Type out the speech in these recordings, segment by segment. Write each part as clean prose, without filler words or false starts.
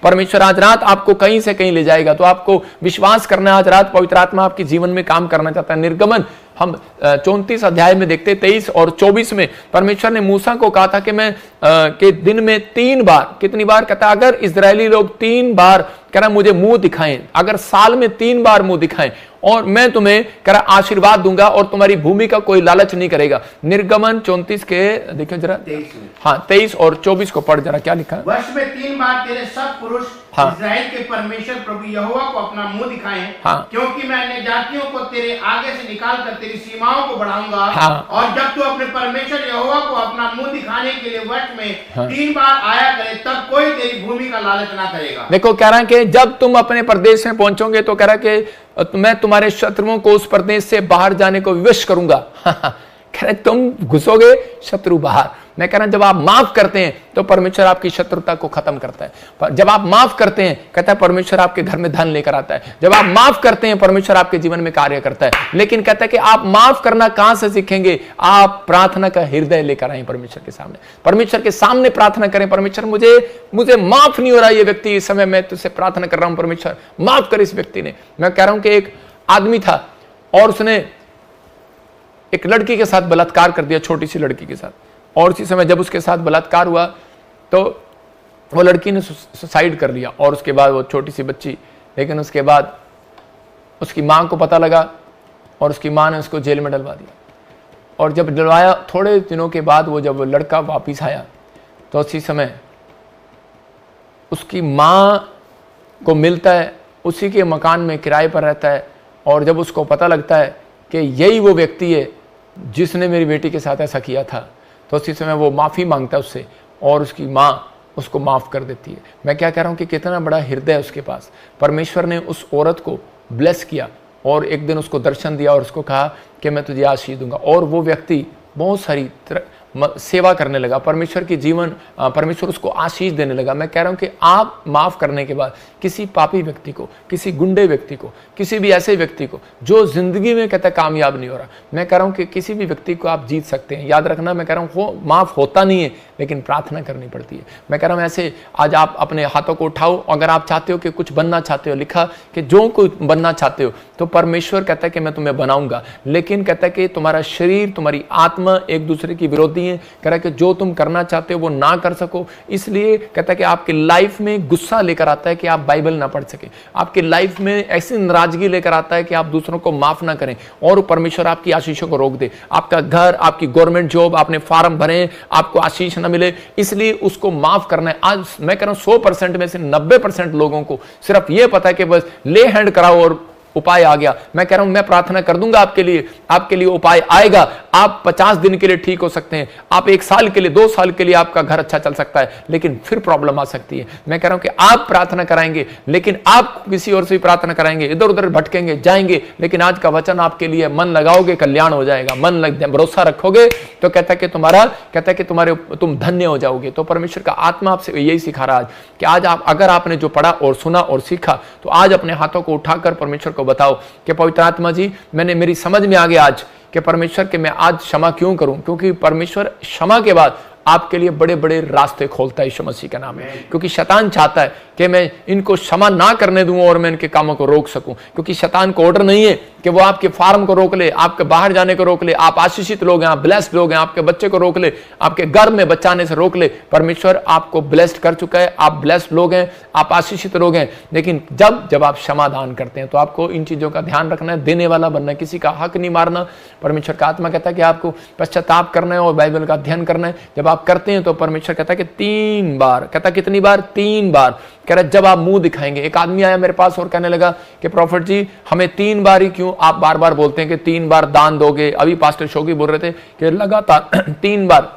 परमेश्वर आज रात आपको कहीं से कहीं ले जाएगा, तो आपको विश्वास करना है आज रात पवित्र आत्मा आपके जीवन में काम करना चाहता है। निर्गमन हम 34 अध्याय में देखते 23 और 24 में परमेश्वर ने मूसा को कहा था कि मैं के दिन में 3 बार, कितनी बार कहता है, अगर इजरायली लोग 3 बार कह रहा मुझे मुंह दिखाएं, अगर साल में 3 बार मुंह दिखाएं और मैं तुम्हें कह रहा आशीर्वाद दूंगा और तुम्हारी भूमि का कोई लालच नहीं करेगा। निर्गमन 34 के देखिए जरा, हाँ 23 और 24 को पढ़ जरा, क्या लिखा है। वर्ष में 3 बार तेरे सब पुरुष इस्राएल के परमेश्वर प्रभु यहोवा को अपना मुंह दिखाएं, क्योंकि मैं अन्य जातियों को तेरे आगे से निकाल कर तेरी सीमाओं को बढ़ाऊंगा। और जब तू अपने परमेश्वर यहोवा को अपना मुंह दिखाने के लिए वर्ष में 3 बार आया करे, तब कोई तेरी भूमि का लालच ना करेगा। देखो कह रहा है कि जब तुम अपने प्रदेश में पहुंचोगे तो कह रहा है कि मैं तुम्हारे शत्रुओं को उस प्रदेश से बाहर जाने को विवश करूंगा। कह रहे तुम घुसोगे, शत्रु बाहर। मैं कह रहा हूं जब आप माफ करते हैं तो परमेश्वर आपकी शत्रुता को खत्म करता है। जब आप माफ करते हैं कहता है परमेश्वर आपके घर में धन लेकर आता है। जब आप माफ करते हैं परमेश्वर आपके जीवन में कार्य करता है। लेकिन कहता है कि आप माफ करना कहां से सीखेंगे, आप प्रार्थना का हृदय लेकर आए परमेश्वर के सामने, परमेश्वर के सामने प्रार्थना करें, परमेश्वर मुझे माफ नहीं हो रहा ये व्यक्ति, इस समय मैं तुझसे प्रार्थना कर रहा हूं, परमेश्वर माफ कर इस व्यक्ति ने। मैं कह रहा हूं कि एक आदमी था और उसने एक लड़की के साथ बलात्कार कर दिया, छोटी सी लड़की के साथ, और उसी समय जब उसके साथ बलात्कार हुआ तो वो लड़की ने सुसाइड कर लिया और उसके बाद वो छोटी सी बच्ची, लेकिन उसके बाद उसकी मां को पता लगा और उसकी मां ने उसको जेल में डलवा दिया। और जब डलवाया थोड़े दिनों के बाद वो जब वो लड़का वापिस आया तो उसी समय उसकी मां को मिलता है, उसी के मकान में किराए पर रहता है, और जब उसको पता लगता है कि यही वो व्यक्ति है जिसने मेरी बेटी के साथ ऐसा किया था, तो उसी समय वो माफ़ी मांगता है उससे और उसकी माँ उसको माफ़ कर देती है। मैं क्या कह रहा हूँ कि कितना बड़ा हृदय है उसके पास। परमेश्वर ने उस औरत को ब्लेस किया और एक दिन उसको दर्शन दिया और उसको कहा कि मैं तुझे आशीष दूंगा, और वो व्यक्ति बहुत सारी सेवा करने लगा, परमेश्वर की जीवन, परमेश्वर उसको आशीष देने लगा। मैं कह रहा हूं कि आप माफ करने के बाद किसी पापी व्यक्ति को, किसी गुंडे व्यक्ति को, किसी भी ऐसे व्यक्ति को जो जिंदगी में कहता कामयाब नहीं हो रहा, मैं कह रहा हूं कि किसी भी व्यक्ति को आप जीत सकते हैं। याद रखना, मैं कह रहा हूं माफ होता नहीं है लेकिन प्रार्थना करनी पड़ती है। मैं कह रहा हूं ऐसे आज आप अपने हाथों को उठाओ, अगर आप चाहते हो कि कुछ बनना चाहते हो, लिखा कि जो कुछ बनना चाहते हो तो परमेश्वर कहता है कि मैं तुम्हें बनाऊंगा, लेकिन कहता है कि तुम्हारा शरीर, तुम्हारी आत्मा एक दूसरे की विरोधी है। कह रहा है कि जो तुम करना चाहते हो वो ना कर सको, इसलिए कहता है कि आपकी लाइफ में गुस्सा लेकर आता है कि आप बाइबल ना पढ़ सके, आपकी लाइफ में ऐसी नाराजगी लेकर आता है कि आप दूसरों को माफ ना करें, और परमेश्वर आपकी आशीषों को रोक दे। आपका घर, आपकी गवर्नमेंट जॉब, आपने फार्म भरे, आपको आशीष ना मिले, इसलिए उसको माफ करना है। आज मैं कह रहा हूं 100% में से 90% लोगों को सिर्फ ये पता है कि बस ले हैंड कराओ और उपाय आ गया। मैं कह रहा हूं मैं प्रार्थना कर दूंगा आपके लिए उपाय आएगा। आप 50 दिन के लिए ठीक हो सकते हैं, आप 1 साल के लिए, 2 साल के लिए आपका घर अच्छा चल सकता है, लेकिन फिर प्रॉब्लम आ सकती है। मैं कह रहा हूं कि आप प्रार्थना कराएंगे, लेकिन आप किसी और से भी प्रार्थना कराएंगे, इधर उधर भटकेंगे, जाएंगे, लेकिन आज का वचन आपके लिए, मन लगाओगे कल्याण हो जाएगा, भरोसा रखोगे तो कहता है कि तुम धन्य हो जाओगे। तो परमेश्वर का आत्मा आपसे यही सिखा रहा है कि आज आप, अगर आपने जो पढ़ा और सुना और सीखा, तो आज अपने हाथों को उठाकर परमेश्वर को बताओ कि पवित्र आत्मा जी, मेरी समझ में आ गया आज कि परमेश्वर के मैं आज क्षमा क्यों करूं, क्योंकि परमेश्वर क्षमा के बाद आपके लिए बड़े बड़े रास्ते खोलता है यीशु मसीह का नाम है। क्योंकि शैतान चाहता है कि मैं इनको क्षमा ना करने दूं और मैं इनके कामों को रोक सकूं, क्योंकि शैतान को ऑर्डर नहीं है कि वो आपके फार्म को रोक ले, आपके बाहर जाने को रोक ले, आप आशीषित लोग हैं, आप ब्लेस्ड लोग हैं, आपके बच्चे को रोक ले, आपके घर में बच्चा आने से रोक ले। परमेश्वर आपको ब्लेस्ड कर चुका है, आप ब्लेस्ड लोग हैं, आप आशीषित लोग हैं। लेकिन जब आप क्षमा दान करते हैं तो आपको इन चीजों का ध्यान रखना है, देने वाला बनना है, किसी का हक नहीं मारना। परमेश्वर का आत्मा कहता है कि आपको पश्चाताप करना है और बाइबल का अध्ययन करना है। जब आप करते हैं तो परमेश्वर कहता है कि 3 बार, कहता कितनी बार? 3 बार। कह रहा जब आप मुंह दिखाएंगे। एक आदमी आया मेरे पास और कहने लगा कि प्रॉफिट जी, हमें 3 बार ही क्यों आप बार बार बोलते हैं कि 3 बार दान दोगे? अभी पास्टर शोगी बोल रहे थे कि लगातार 3 बार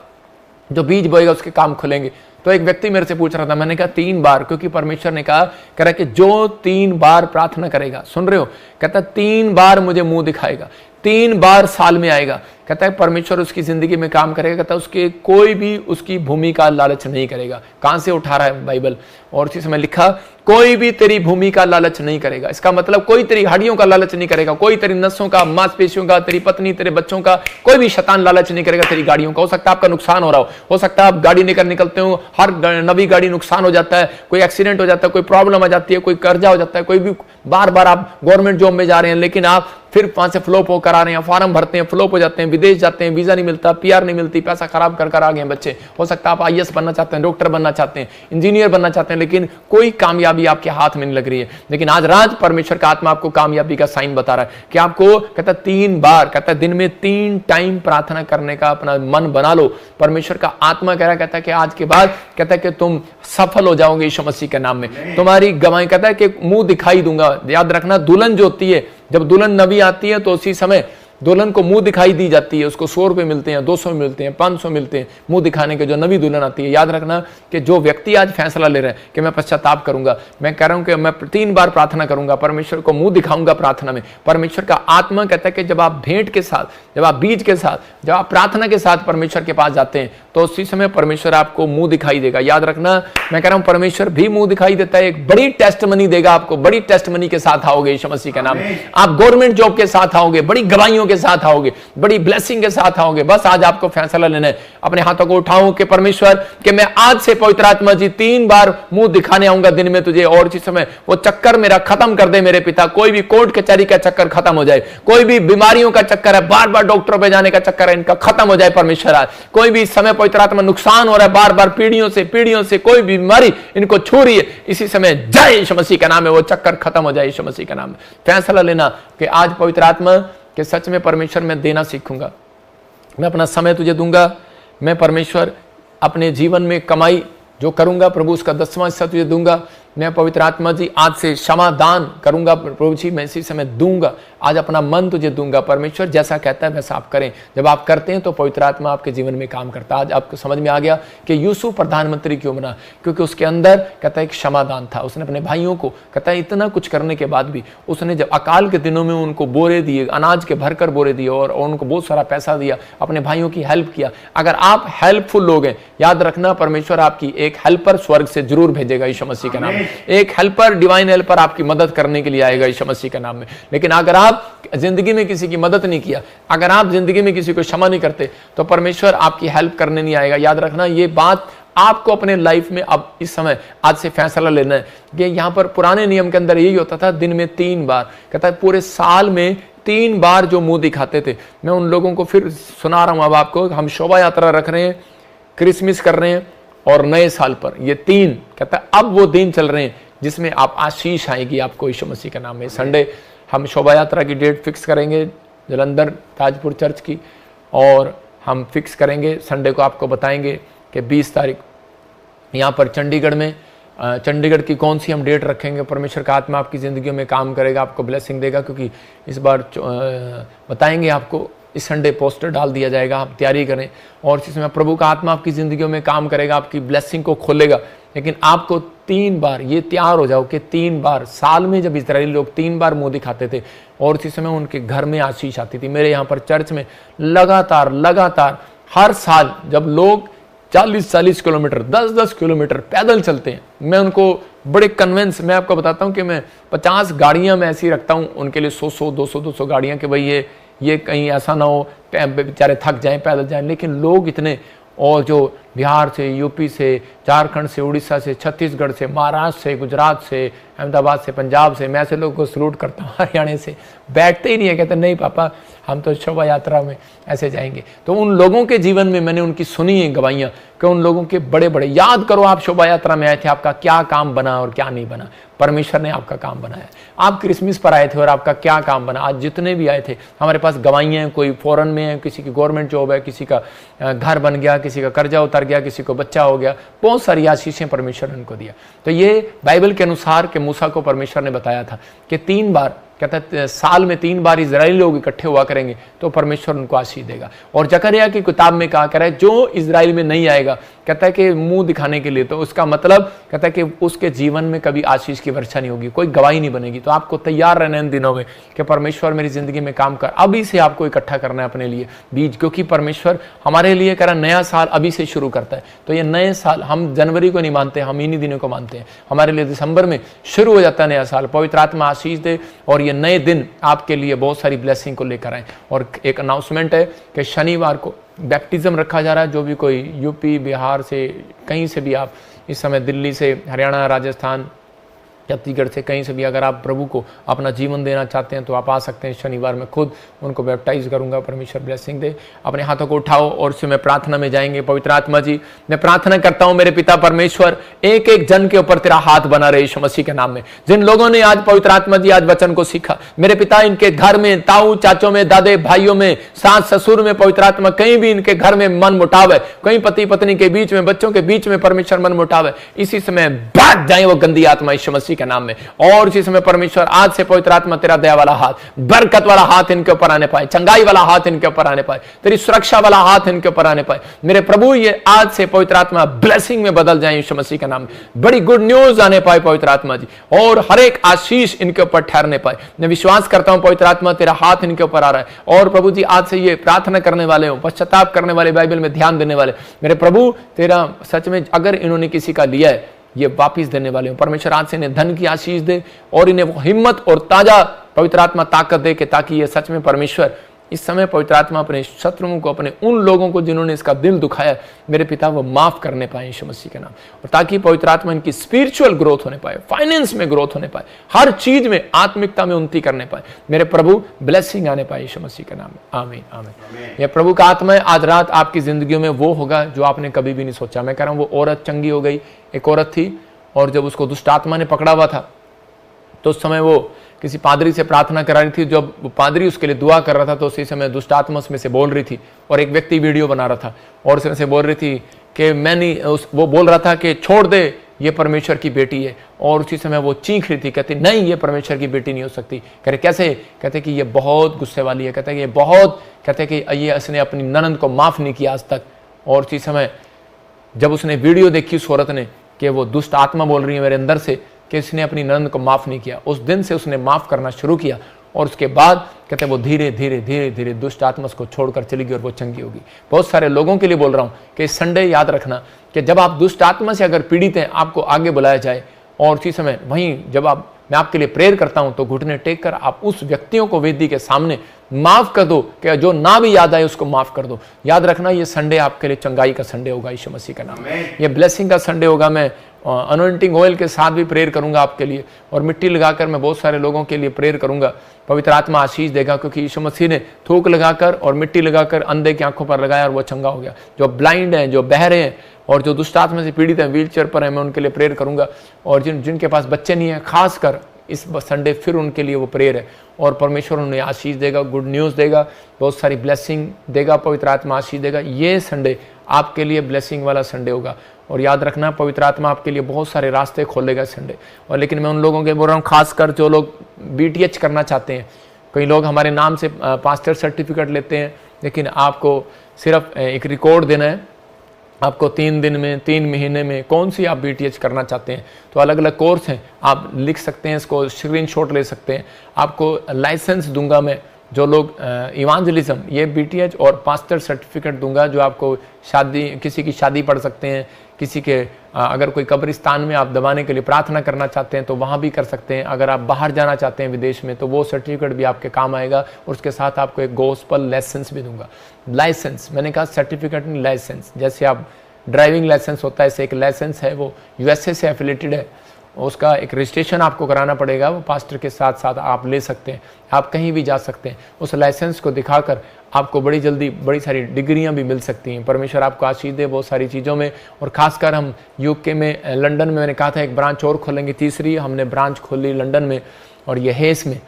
जो बीज बोएगा उसके काम खुलेंगे। तो एक व्यक्ति मेरे से पूछ रहा था, मैंने कहा 3 बार, क्योंकि परमेश्वर ने कहा, कह रहा कि जो 3 बार प्रार्थना करेगा, सुन रहे हो, कहता 3 बार मुझे मुंह दिखाएगा, 3 बार साल में आएगा, कहता है परमेश्वर उसकी जिंदगी में काम करेगा, कहता है उसके कोई भी उसकी भूमि का लालच नहीं करेगा। कहां से उठा रहा है बाइबल, और उसी समय लिखा कोई भी तेरी भूमि का लालच नहीं करेगा। इसका मतलब कोई तेरी हड्डियों का लालच नहीं करेगा, कोई तेरी नसों का, मांसपेशियों का, तेरी पत्नी, तेरे बच्चों का, कोई भी शैतान लालच नहीं करेगा तेरी गाड़ियों का। हो सकता है आपका नुकसान हो रहा हो सकता है आप गाड़ी लेकर निकलते हो, हर नवी गाड़ी नुकसान हो जाता है, कोई एक्सीडेंट हो जाता है, कोई प्रॉब्लम आ जाती है, कोई कर्जा हो जाता है, कोई भी बार बार आप गवर्नमेंट जॉब में जा रहे हैं लेकिन आप फिर वहां से फ्लॉप होकर आ रहे हैं, फॉर्म भरते हैं, फ्लॉप हो जाते हैं, विदेश जाते हैं, वीजा नहीं मिलता, पीआर नहीं मिलती, पैसा खराब कर आ गए हैं बच्चे। हो सकता है आप आईएएस बनना चाहते हैं, डॉक्टर बनना चाहते हैं, इंजीनियर बनना चाहते हैं, लेकिन कोई कामयाबी आपके हाथ में नहीं लग रही है। लेकिन आज रात परमेश्वर का आत्मा आपको कामयाबी का साइन बता रहा है कि आपको कहता है 3 बार, कहता है दिन में 3 टाइम प्रार्थना करने का अपना मन बना लो। परमेश्वर का आत्मा कह रहा है, कहता है कि आज के बाद कहता है कि तुम सफल हो जाओगे यीशु मसीह के नाम में, तुम्हारी गवाही, कहता है कि मुंह दिखाई दूंगा। याद रखना, दुल्हन जो होती है, जब दुल्हन नबी आती है तो उसी समय दुल्हन को मुंह दिखाई दी जाती है, उसको 100 रुपए मिलते हैं, 200 मिलते हैं, 500 मिलते हैं मुंह दिखाने के, जो नबी दुल्हन आती है। याद रखना कि जो व्यक्ति आज फैसला ले रहे हैं कि मैं पश्चाताप करूंगा, मैं कह रहा हूं कि मैं 3 बार प्रार्थना करूंगा, परमेश्वर को मुंह दिखाऊंगा प्रार्थना में। परमेश्वर का आत्मा कहता है कि जब आप भेंट के साथ, जब आप बीज के साथ, जब आप प्रार्थना के साथ परमेश्वर के पास जाते हैं तो उसी समय परमेश्वर आपको मुंह दिखाई देगा। याद रखना, मैं कह रहा हूं परमेश्वर भी मुंह दिखाई देता है, एक बड़ी टेस्टमनी देगा आपको, बड़ी टेस्टमनी के साथ आओगे यीशु मसीह का नाम। आप गवर्नमेंट जॉब के साथ आओगे, बड़ी गवाहियों के साथ आओगे, बड़ी ब्लेसिंग के साथ आओगे। बस आज आपको फैसला लेना है, अपने हाथों को उठाऊं कि परमेश्वर कि मैं आज से पवित्र आत्मा जी 3 बार मुंह दिखाने आऊंगा दिन में तुझे, और इसी समय वो चक्कर मेरा खत्म कर दे मेरे पिता। कोई भी कोर्ट कचहरी का चक्कर खत्म हो जाए, कोई भी बीमारियों का चक्कर है, बार बार डॉक्टरों पे जाने का चक्कर है, इनका खत्म हो जाए परमेश्वर। आज कोई भी समय पवित्र आत्मा नुकसान हो रहा है, बार बार पीढ़ियों से कोई बीमारी इनको छू रही है, इसी समय जय यीशु मसीह का नाम है, वो चक्कर खत्म हो जाए यीशु मसीह का नाम है। फैसला लेना कि आज पवित्र आत्मा कि सच में परमेश्वर मैं देना सीखूंगा, मैं अपना समय तुझे दूंगा, मैं परमेश्वर अपने जीवन में कमाई जो करूंगा प्रभु उसका 10वां हिस्सा तुझे दूंगा। मैं पवित्र आत्मा जी आज से क्षमा दान करूंगा प्रभु जी, मैं इसी समय दूंगा, आज अपना मन तुझे दूंगा। परमेश्वर जैसा कहता है वैसा आप करें। जब आप करते हैं तो पवित्र आत्मा आपके जीवन में काम करता है। आज आपको समझ में आ गया कि यूसुफ प्रधानमंत्री क्यों बना, क्योंकि उसके अंदर कहता है एक क्षमा दान था। उसने अपने भाइयों को कहता है इतना कुछ करने के बाद भी उसने जब अकाल के दिनों में उनको बोरे दिए, अनाज के भरकर बोरे दिए और उनको बहुत सारा पैसा दिया, अपने भाइयों की हेल्प किया। अगर आप हेल्पफुल लोग हैं, याद रखना परमेश्वर आपकी एक हेल्पर स्वर्ग से जरूर भेजेगा यीशु मसीह के नाम में। एक हेल्पर, डिवाइन हेल्पर आपकी मदद करने के लिए आएगा यीशु मसीह के नाम में। लेकिन अगर आप जिंदगी में किसी की मदद नहीं किया, अगर आप जिंदगी में किसी को क्षमा नहीं करते तो परमेश्वर आपकी हेल्प करने नहीं आएगा। याद रखना ये बात आपको अपने लाइफ में अब इस समय आज से फैसला लेना है कि यहां पर पुराने नियम के अंदर यही होता था, दिन में 3 बार, कहता है पूरे साल में 3 बार जो मुंह दिखाते थे। मैं उन लोगों को फिर सुना रहा हूं अब आपको, हम शोभा यात्रा रख रहे हैं, क्रिसमस कर रहे हैं और नए साल पर, ये 3 कहता है अब वो दिन चल रहे हैं जिसमें आप आशीष आएगी आपको यीशु मसीह के नाम में। संडे हम शोभा यात्रा की डेट फिक्स करेंगे जलंधर ताजपुर चर्च की, और हम फिक्स करेंगे संडे को आपको बताएंगे कि 20 तारीख यहाँ पर चंडीगढ़ में, चंडीगढ़ की कौन सी हम डेट रखेंगे। परमेश्वर का आत्मा आपकी ज़िंदगियों में काम करेगा, आपको ब्लेसिंग देगा, क्योंकि इस बार बताएंगे आपको, इस संडे पोस्टर डाल दिया जाएगा, आप तैयारी करें। और इस समय प्रभु का आत्मा आपकी ज़िंदगियों में काम करेगा, आपकी ब्लेसिंग को खोलेगा। लेकिन आपको 3 बार ये तैयार हो जाओ कि 3 बार साल में, जब इस्राएली लोग 3 बार मुंह दिखाते थे और इसी समय उनके घर में आशीष आती थी। मेरे यहाँ पर चर्च में लगातार हर साल जब लोग 40-40 किलोमीटर, 10-10 किलोमीटर पैदल चलते हैं, मैं उनको बड़े कन्वेंस, मैं आपको बताता हूँ कि मैं 50 गाड़ियाँ मैं ऐसी रखता हूँ उनके लिए, 100-100, 200-200 गाड़ियाँ, कि भाई ये कहीं ऐसा ना हो बेचारे थक जाएं, पैदल जाएं। लेकिन लोग इतने, और जो बिहार से, यूपी से, झारखंड से, उड़ीसा से, छत्तीसगढ़ से, महाराष्ट्र से, गुजरात से, अहमदाबाद से, पंजाब से, मैं ऐसे लोगों को सलूट करता हूँ। हरियाणा से बैठते ही नहीं है, कहते नहीं पापा हम तो शोभा यात्रा में ऐसे जाएंगे। तो उन लोगों के जीवन में मैंने उनकी सुनी है गवाहियाँ कि उन लोगों के बड़े बड़े, याद करो आप शोभा यात्रा में आए थे, आपका क्या काम बना और क्या नहीं बना। परमेश्वर ने आपका काम बनाया। आप क्रिसमस पर आए थे और आपका क्या काम बना। आज जितने भी आए थे हमारे पास गवाहियाँ हैं, कोई फॉरेन में है, किसी की गवर्नमेंट जॉब है, किसी का घर बन गया, किसी का कर्जा उतर गया, किसी को बच्चा हो गया, बहुत सारी आशीषें परमेश्वर ने उनको दिया। तो ये बाइबल के अनुसार कि मूसा को परमेश्वर ने बताया था कि 3 बार, कहता है साल में 3 बार इजरायली लोग इकट्ठे हुआ करेंगे तो परमेश्वर उनको आशीष देगा। और जकरिया की किताब में कहा, कह रहा है जो इजराइल में नहीं आएगा कहता है कि मुंह दिखाने के लिए, तो उसका मतलब कहता है कि उसके जीवन में कभी आशीष की वर्षा नहीं होगी, कोई गवाही नहीं बनेगी। तो आपको तैयार रहना इन दिनों में कि परमेश्वर मेरी जिंदगी में काम कर। अभी से आपको इकट्ठा करना है अपने लिए बीज, क्योंकि परमेश्वर हमारे लिए कह रहा नया साल अभी से शुरू करता है। तो ये नए साल हम जनवरी को नहीं मानते, हम इन्हीं दिनों को मानते हैं। हमारे लिए दिसंबर में शुरू हो जाता है नया साल। पवित्र आत्मा आशीष दे और ये नए दिन आपके लिए बहुत सारी ब्लेसिंग को लेकर आए। और एक अनाउंसमेंट है कि शनिवार को बैप्टिज्म रखा जा रहा है। जो भी कोई यूपी, बिहार से, कहीं से भी आप इस समय, दिल्ली से, हरियाणा, राजस्थान, छत्तीसगढ़ से, कहीं से भी अगर आप प्रभु को अपना जीवन देना चाहते हैं तो आप आ सकते हैं। शनिवार में खुद उनको बैप्टाइज करूंगा। परमेश्वर ब्लेसिंग दे। अपने हाथों को उठाओ और उससे मैं प्रार्थना में जाएंगे। पवित्र आत्मा जी, मैं प्रार्थना करता हूं मेरे पिता परमेश्वर, एक एक जन के ऊपर तेरा हाथ बना रहे यीशु मसीह के नाम में। जिन लोगों ने आज पवित्र आत्मा जी आज वचन को सीखा, मेरे पिता इनके घर में, ताऊ चाचों में, दादे भाइयों में, सास ससुर में, पवित्र आत्मा कहीं भी इनके घर में मन मुटाव है, कहीं पति पत्नी के बीच में, बच्चों के बीच में परमेश्वर मन मुटाव है, इसी समय भाग जाए वो गंदी आत्मा यीशु मसीह के नाम में। और इसी समय परमेश्वर आज से पवित्र आत्मा तेरा दया वाला हाथ, बरकत वाला हाथ इनके ऊपर आने पाए, चंगाई वाला हाथ इनके ऊपर आने पाए, तेरी सुरक्षा वाला हाथ इनके ऊपर आने पाए। मेरे प्रभु ये आज से पवित्र आत्मा ब्लेसिंग में बदल जाए यीशु मसीह के नाम में। बड़ी गुड न्यूज आने पाए पवित्र आत्मा जी, और हर एक आशीष इनके ऊपर ठहरने पाए। मैं विश्वास करता हूं पवित्र आत्मा तेरा हाथ इनके ऊपर आ रहा है। और प्रभु जी आज से ये प्रार्थना करने वाले हो, पश्चाताप करने वाले, बाइबल में ध्यान देने वाले, मेरे प्रभु तेरा सच में अगर इन्होंने किसी का लिया है ये वापिस देने वाले हो। परमेश्वर आज से इन्हें धन की आशीष दे और इन्हें वो हिम्मत और ताजा पवित्र आत्मा ताकत दे कि ताकि ये सच में परमेश्वर इस समय पवित्र आत्मा अपने शत्रुओं को, अपने उन लोगों को जिन्होंने इसका दिल दुखाया, मेरे पिता वो माफ करने पाए यीशु मसीह के नाम। और ताकि पवित्र आत्मा इनकी स्पिरिचुअल ग्रोथ होने पाए, फाइनेंस में ग्रोथ होने पाए, हर चीज में आत्मिकता में उन्नति करने पाए, मेरे प्रभु ब्लेसिंग आने पाए यीशु मसीह के नाम में। आमीन आमीन। यह प्रभु का आत्मा है आज रात आपकी जिंदगी में वो होगा जो आपने कभी भी नहीं सोचा। मैं कह रहा हूं वो औरत चंगी हो गई। एक औरत थी और जब उसको दुष्ट आत्मा ने पकड़ा हुआ था तो उस समय वो किसी पादरी से प्रार्थना करा रही थी। जब पादरी उसके लिए दुआ कर रहा था तो उसी समय दुष्ट आत्मा उसमें से बोल रही थी और एक व्यक्ति वीडियो बना रहा था और उसमें से बोल रही थी कि मैं नहीं, वो बोल रहा था कि छोड़ दे, ये परमेश्वर की बेटी है। और उसी समय वो चीख रही थी, कहती नहीं ये परमेश्वर की बेटी नहीं हो सकती। कह रहे कैसे? कहते कि ये बहुत गुस्से वाली है, कहते कि ये बहुत, कहते कि ये इसने अपनी ननद को माफ नहीं किया आज तक। और उसी समय जब उसने वीडियो देखी उस औरत ने कि वो दुष्ट आत्मा बोल रही है मेरे अंदर से कि इसने अपनी ननद को माफ नहीं किया, उस दिन से उसने माफ करना शुरू किया। और उसके बाद कहते वो धीरे धीरे धीरे धीरे दुष्ट आत्मा उसको छोड़कर चली गई और वो चंगी होगी। बहुत सारे लोगों के लिए बोल रहा हूँ कि संडे याद रखना कि जब आप दुष्ट आत्मा से अगर पीड़ित हैं, आपको आगे बुलाया जाए और उसी समय वहीं जब मैं आपके लिए प्रेयर करता हूं तो घुटने टेक कर आप उस व्यक्तियों को वेदी के सामने माफ कर दो, कि जो ना भी याद आए उसको माफ कर दो। याद रखना ये संडे आपके लिए चंगाई का संडे होगा यीशु मसीह का नाम, ये ब्लेसिंग का संडे होगा। मैं अनॉइंटिंग ऑयल के साथ भी प्रेयर करूंगा आपके लिए और मिट्टी लगाकर मैं बहुत सारे लोगों के लिए प्रेयर करूंगा। पवित्र आत्मा आशीष देगा क्योंकि यीशु मसीह ने थूक लगाकर और मिट्टी लगाकर अंधे की आंखों पर लगाया और वो चंगा हो गया। जो ब्लाइंड हैं, जो बहरे हैं और जो दुष्ट आत्मा से पीड़ित हैं, व्हील चेयर पर हैं, मैं उनके लिए प्रेयर करूंगा। और जिनके पास बच्चे नहीं है, खास कर इस संडे फिर उनके लिए वो प्रेयर है और परमेश्वर उन्हें आशीष देगा, गुड न्यूज़ देगा, बहुत सारी ब्लेसिंग देगा, पवित्र आत्मा आशीष देगा। ये संडे आपके लिए ब्लेसिंग वाला संडे होगा। और याद रखना पवित्र आत्मा आपके लिए बहुत सारे रास्ते खोलेगा संडे। और लेकिन मैं उन लोगों के बोल रहा हूँ, खासकर जो लोग BTH करना चाहते हैं। कई लोग हमारे नाम से पास्टर सर्टिफिकेट लेते हैं, लेकिन आपको सिर्फ एक रिकॉर्ड देना है। आपको 3 दिन में, 3 महीने में कौन सी आप BTH करना चाहते हैं, तो अलग अलग कोर्स हैं, आप लिख सकते हैं, इसको स्क्रीनशॉट ले सकते हैं। आपको लाइसेंस दूंगा मैं, जो लोग इवांजलिज्म, ये BTH और पास्टर सर्टिफिकेट दूंगा, जो आपको शादी, किसी की शादी पढ़ सकते हैं, किसी के अगर कोई कब्रिस्तान में आप दबाने के लिए प्रार्थना करना चाहते हैं तो वहाँ भी कर सकते हैं। अगर आप बाहर जाना चाहते हैं विदेश में तो वो सर्टिफिकेट भी आपके काम आएगा। और उसके साथ आपको एक गॉस्पल लाइसेंस भी दूंगा। लाइसेंस, मैंने कहा सर्टिफिकेट नहीं, लाइसेंस। जैसे आप ड्राइविंग लाइसेंस होता है, ऐसे एक लाइसेंस है, वो USA से एफिलेटेड है, उसका एक रजिस्ट्रेशन आपको कराना पड़ेगा, वो पास्टर के साथ साथ आप ले सकते हैं, आप कहीं भी जा सकते हैं। उस लाइसेंस को दिखाकर आपको बड़ी जल्दी बड़ी सारी डिग्रियां भी मिल सकती हैं। परमेश्वर आपको आशीष दे बहुत सारी चीज़ों में। और ख़ासकर हम UK में, लंदन में, मैंने कहा था एक ब्रांच और खोलेंगे, तीसरी हमने ब्रांच खोली लंदन में और ये हेस में।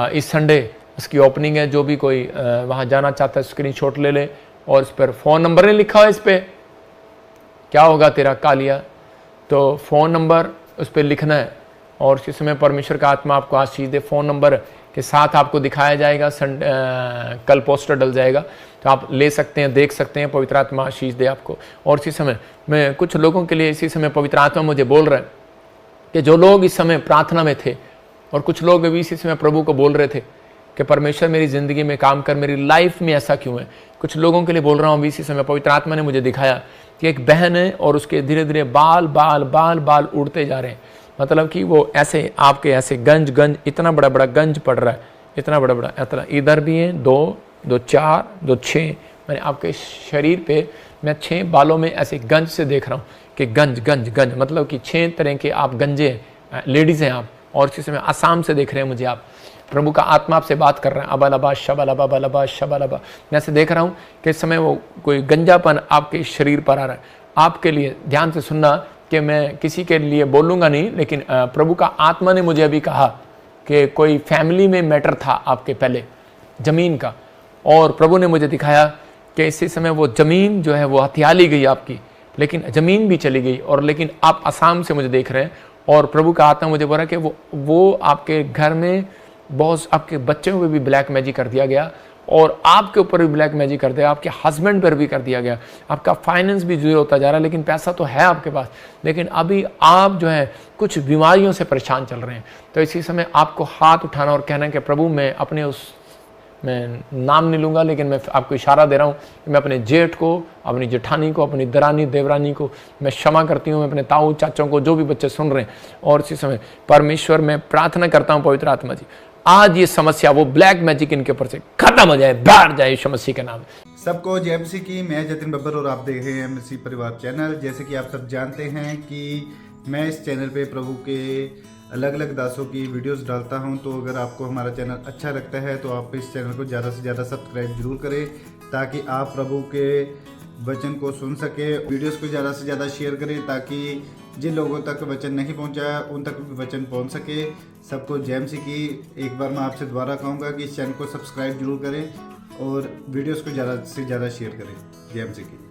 इस संडे उसकी ओपनिंग है। जो भी कोई वहाँ जाना चाहता है स्क्रीनशॉट ले ले और इस पर फ़ोन नंबर नहीं लिखा हो, इस पर क्या होगा तेरा कालिया, तो फ़ोन नंबर उस पर लिखना है और इसी समय परमेश्वर का आत्मा आपको आशीष दे। फ़ोन नंबर के साथ आपको दिखाया जाएगा, कल पोस्टर डल जाएगा, तो आप ले सकते हैं, देख सकते हैं। पवित्र आत्मा आशीष दे आपको। और इसी समय मैं कुछ लोगों के लिए इसी समय पवित्र आत्मा मुझे बोल रहा है कि जो लोग इस समय प्रार्थना में थे, और कुछ लोग अभी इसी समय प्रभु को बोल रहे थे कि परमेश्वर मेरी ज़िंदगी में काम कर, मेरी लाइफ में ऐसा क्यों है। कुछ लोगों के लिए बोल रहा हूँ अभी इसी समय। पवित्र आत्मा ने मुझे दिखाया कि एक बहन है और उसके धीरे धीरे बाल बाल बाल बाल उड़ते जा रहे हैं। मतलब कि वो ऐसे आपके ऐसे गंज इतना बड़ा बड़ा गंज पड़ रहा है, इतना बड़ा बड़ा, इतना इधर भी है, 2 2 4 2 6, मैंने आपके शरीर पे मैं 6 बालों में ऐसे गंज से देख रहा हूँ कि गंज मतलब कि 6 तरह के आप गंजे लेडीज़ हैं आप। और इसी समय आसाम से देख रहे हैं मुझे आप। प्रभु का आत्मा आपसे बात कर रहे हैं। अबालबा शबालबा बलबा शबालबा, मैं ऐसे देख रहा हूँ कि इस समय वो कोई गंजापन आपके शरीर पर आ रहा है। आपके लिए ध्यान से सुनना कि मैं किसी के लिए बोलूँगा नहीं, लेकिन प्रभु का आत्मा ने मुझे अभी कहा कि कोई फैमिली में मैटर था आपके पहले ज़मीन का, और प्रभु ने मुझे दिखाया कि इसी समय वो ज़मीन जो है वो हथिया ली गई आपकी, लेकिन ज़मीन भी चली गई, और लेकिन आप आसाम से मुझे देख रहे हैं। और प्रभु का आत्मा मुझे बोल रहा है कि वो आपके घर में बहुत, आपके बच्चों पे भी ब्लैक मैजिक कर दिया गया, और आपके ऊपर भी ब्लैक मैजिक कर दिया, आपके हस्बैंड पर भी कर दिया गया। आपका फाइनेंस भी जीरो होता जा रहा है, लेकिन पैसा तो है आपके पास, लेकिन अभी आप जो है कुछ बीमारियों से परेशान चल रहे हैं। तो इसी समय आपको हाथ उठाना और कहना है कि प्रभु मैं अपने मैं नाम नहीं लूँगा, लेकिन मैं आपको इशारा दे रहा हूँ कि मैं अपने जेठ को, अपनी जेठानी को, अपनी दरानी देवरानी को मैं क्षमा करती हूँ, मैं अपने ताऊ चाचों को, जो भी बच्चे सुन रहे हैं। और इसी समय परमेश्वर मैं प्रार्थना करता हूँ पवित्र आत्मा जी, आज ये समस्या वो ब्लैक मैजिक इनके ऊपर से खत्म हो जाए, बैठ जाए यीशु मसीह के नाम। सबको जय मसीह की। मैं जतिन बब्बर और आप देख रहे हैं मसीह परिवार चैनल। जैसे कि आप सब जानते हैं कि मैं इस चैनल पे प्रभु के अलग अलग दासों की वीडियोस डालता हूं, तो अगर आपको हमारा चैनल अच्छा लगता है तो आप इस चैनल को ज़्यादा से ज़्यादा सब्सक्राइब जरूर करें, ताकि आप प्रभु के वचन को सुन सके। वीडियोस को ज़्यादा से ज़्यादा शेयर करें, ताकि जिन लोगों तक वचन नहीं पहुंचा उन तक भी वचन पहुंच सके। सबको जय मसीह की। एक बार मैं आपसे दोबारा कहूँगा कि इस चैनल को सब्सक्राइब जरूर करें और वीडियोस को ज़्यादा से ज़्यादा शेयर करें। जय मसीह की।